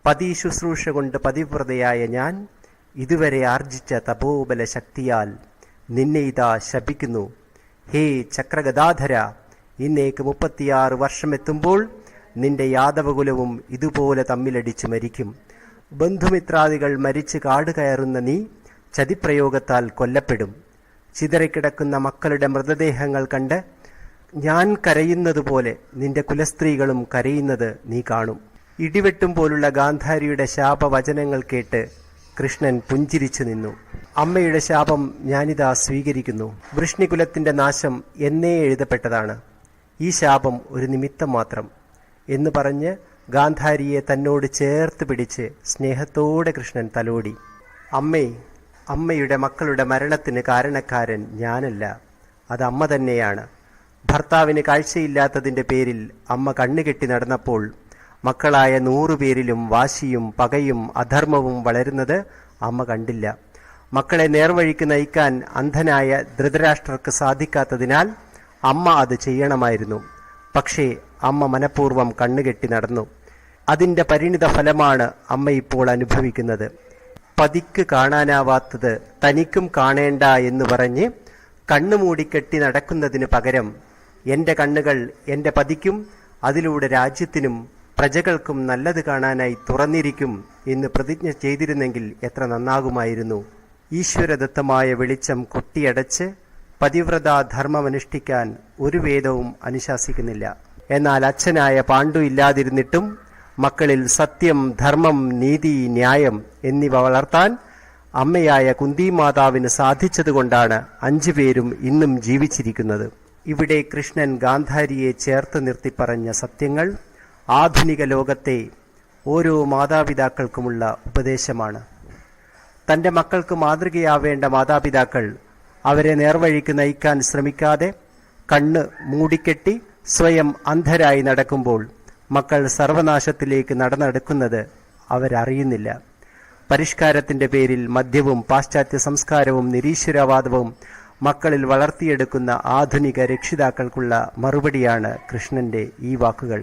പതി ശുശ്രൂഷ കൊണ്ട് പതിവ്രതയായ ഞാൻ ഇതുവരെ ആർജിച്ച തപോബല ശക്തിയാൽ നിന്നെ ഇതാ ശപിക്കുന്നു. ഹേ ചക്രഗദാധര, ഇന്നേക്ക് 36 വർഷമെത്തുമ്പോൾ നിന്റെ യാദവകുലവും ഇതുപോലെ തമ്മിലടിച്ചു മരിക്കും. ബന്ധുമിത്രാദികൾ മരിച്ച് കാട് കയറുന്ന നീ ചതിപ്രയോഗത്താൽ കൊല്ലപ്പെടും. ചിതറിക്കിടക്കുന്ന മക്കളുടെ മൃതദേഹങ്ങൾ കണ്ട് ഞാൻ കരയുന്നതുപോലെ നിന്റെ കുലസ്ത്രീകളും കരയുന്നത് നീ കാണും. ഇടിവെട്ടും പോലുള്ള ഗാന്ധാരിയുടെ ശാപവചനങ്ങൾ കേട്ട് കൃഷ്ണൻ പുഞ്ചിരിച്ചു നിന്നു. അമ്മയുടെ ശാപം ഞാനിതാ സ്വീകരിക്കുന്നു. വൃഷ്ണികുലത്തിന്റെ നാശം എന്നേ എഴുതപ്പെട്ടതാണ്. ഈ ശാപം ഒരു നിമിത്തം മാത്രം എന്ന് പറഞ്ഞ് ഗാന്ധാരിയെ തന്നോട് ചേർത്ത് പിടിച്ച് സ്നേഹത്തോടെ കൃഷ്ണൻ തലോടി. അമ്മേ, അമ്മയുടെ മക്കളുടെ മരണത്തിന് കാരണക്കാരൻ ഞാനല്ല, അത് അമ്മ തന്നെയാണ്. ഭർത്താവിന് കാഴ്ചയില്ലാത്തതിൻ്റെ പേരിൽ അമ്മ കണ്ണുകെട്ടി നടന്നപ്പോൾ മക്കളായ 100 പേരിലും വാശിയും പകയും അധർമ്മവും വളരുന്നത് അമ്മ കണ്ടില്ല. മക്കളെ നേർവഴിക്ക് നയിക്കാൻ അന്ധനായ ധൃതരാഷ്ട്രർക്ക് സാധിക്കാത്തതിനാൽ അമ്മ അത് ചെയ്യണമായിരുന്നു. പക്ഷേ അമ്മ മനഃപൂർവ്വം കണ്ണുകെട്ടി നടന്നു. അതിൻ്റെ പരിണിത ഫലമാണ് അമ്മ ഇപ്പോൾ അനുഭവിക്കുന്നത്. പതിക്ക് കാണാനാവാത്തത് തനിക്കും കാണേണ്ട എന്ന് പറഞ്ഞ് കണ്ണുമൂടിക്കെട്ടി നടക്കുന്നതിന് പകരം എൻ്റെ കണ്ണുകൾ എൻ്റെ പതിക്കും അതിലൂടെ രാജ്യത്തിനും പ്രജകൾക്കും നല്ലത് കാണാനായി തുറന്നിരിക്കും എന്ന് പ്രതിജ്ഞ ചെയ്തിരുന്നെങ്കിൽ എത്ര നന്നാകുമായിരുന്നു. ഈശ്വരദത്തമായ വെളിച്ചം കൊട്ടിയടച്ച് പതിവ്രതാധർമ്മമനുഷ്ഠിക്കാൻ ഒരു വേദവും അനുശാസിക്കുന്നില്ല. എന്നാൽ അച്ഛനായ പാണ്ഡു ഇല്ലാതിരുന്നിട്ടും മക്കളിൽ സത്യം, ധർമ്മം, നീതി, ന്യായം എന്നിവ വളർത്താൻ അമ്മയായ കുന്തിമാതാവിന് സാധിച്ചതുകൊണ്ടാണ് 5 പേരും ഇന്നും ജീവിച്ചിരിക്കുന്നത്. ഇവിടെ കൃഷ്ണൻ ഗാന്ധാരിയെ ചേർത്ത് നിർത്തി പറഞ്ഞ സത്യങ്ങൾ ആധുനിക ലോകത്തെ ഓരോ മാതാപിതാക്കൾക്കുമുള്ള ഉപദേശമാണ്. തൻ്റെ മക്കൾക്ക് മാതൃകയാവേണ്ട മാതാപിതാക്കൾ അവരെ നേർവഴിക്ക് നയിക്കാൻ ശ്രമിക്കാതെ കണ്ണ് മൂടിക്കെട്ടി സ്വയം അന്ധരായി നടക്കുമ്പോൾ മക്കൾ സർവനാശത്തിലേക്ക് നടന്നെടുക്കുന്നത് അവരറിയുന്നില്ല. പരിഷ്കാരത്തിൻ്റെ പേരിൽ മദ്യവും പാശ്ചാത്യ സംസ്കാരവും നിരീശ്വരവാദവും മക്കളിൽ വളർത്തിയെടുക്കുന്ന ആധുനിക രക്ഷിതാക്കൾക്കുള്ള മറുപടിയാണ് കൃഷ്ണന്റെ ഈ വാക്കുകൾ.